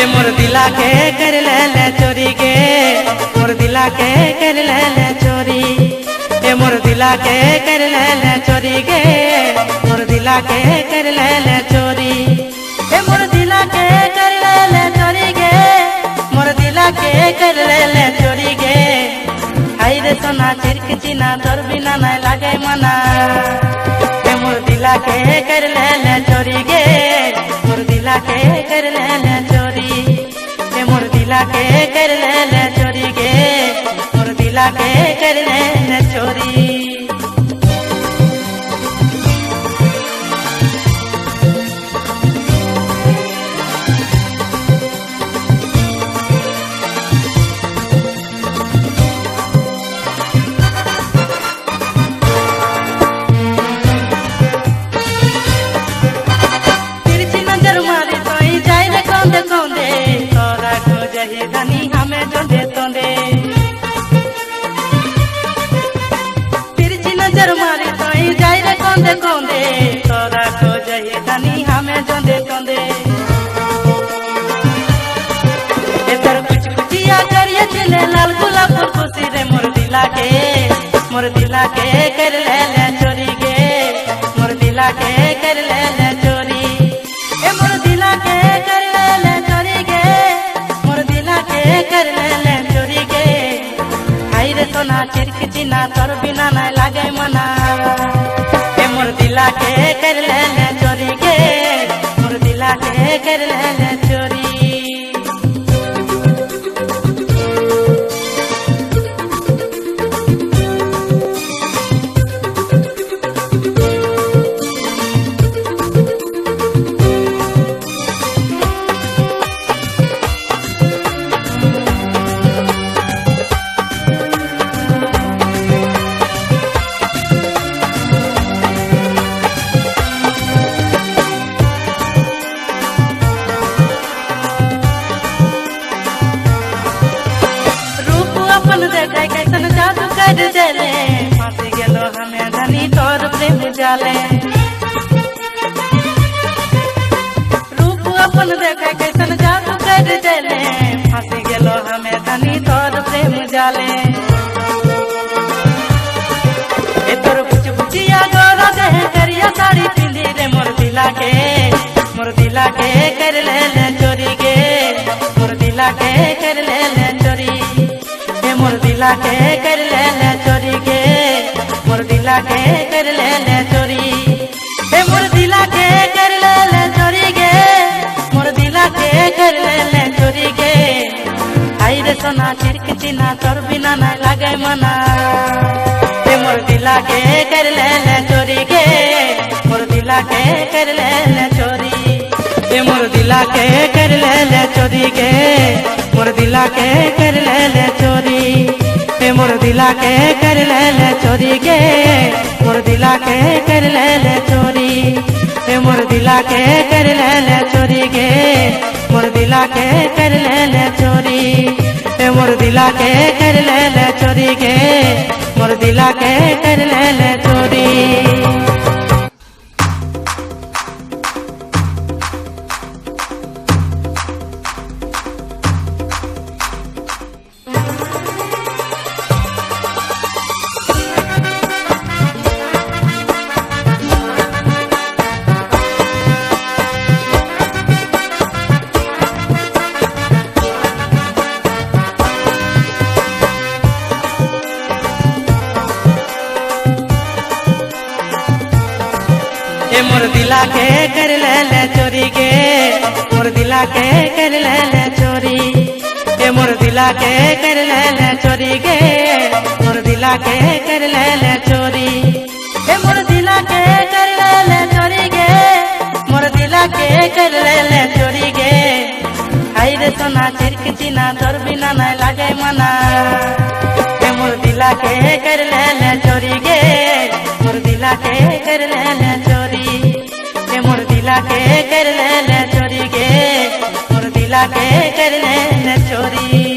ए मोर दिला के कर ले चोरी गे मोर दिला के कर ले चोरी ए मोर दिला के कर ले चोरी गे मोर दिला के कर ले चोरी ए मोर दिला के कर ले चोरी गे मोर दिला के कर ले चोरी गे हाय रे सोना चिरक चिना तोर बिना ना लागे मना ए मोर दिला के कर ले चोरी गे मोर दिला के कर ले चोरी ए मोर दिला के कर ले चोरी गे मोर दिला के कर ले चोरी कोंदे कोंदे तोरा को जही धनी हमें जोंदे कोंदे ए तर कुछ कुचिया करिए चले लाल गुलाब फूल खुशी रे मोर दिला के कर ले चोरी गे मोर दिला के कर ले चोरी ए मोर दिला के कर ले चोरी गे मोर दिला के कर ले चोरी गे हाय रे सोना चिरक चिना तोर बिना ना लागे मना मोर दिला के कर ले चोरी गे मोर दिला के कर ले चोरी कैसन जादू कर देले फांसी गेलो हमें धनी तोर प्रेम जाले रूप अपन देखे कैसन जादू कर देले फांसी गेलो हमें धनी तोर प्रेम जाले ए तोर कुछ बुचिया गोरा दे करिया साड़ी पिंदी रे मोर दिला के कर ले चोरी गे मोर दिला के कर ले चोरी मोर दिला के कर ले चोरी गे मोर दिला के कर ले चोरी ए मोर दिला के कर ले चोरी गे मोर दिला के कर ले चोरी गे हाय रे सोना चिरक चिना तोर बिना ना लागे मना ए मोर दिला के कर ले चोरी गे मोर दिला के कर ले चोरी ए मोर दिला के कर ले चोरी गे मोर दिला के कर ले चोरी ए मोर दिला के कर ले चोरी गे मोर दिला के कर ले चोरी ए मोर दिला के कर ले चोरी गे मोर दिला के कर ले चोरी ए मोर दिला के कर ले चोरी गे मोर दिला के कर ले चोरी मोर दिला के कर ले चोरी गे मोर दिला के कर ले चोरी ए मोर दिला के कर ले चोरी गे मोर दिला के कर ले चोरी ए मोर दिला के कर ले चोरी गे मोर दिला के कर ले चोरी गे हाय रे सोना चिरक चिना तोर बिना ना लागे मना ए मोर दिला के कर ले चोरी गे मोर दिला के कर ले चोरी ए मोर दिला के कर ले चोरी गे मोर दिला के कर ले चोरी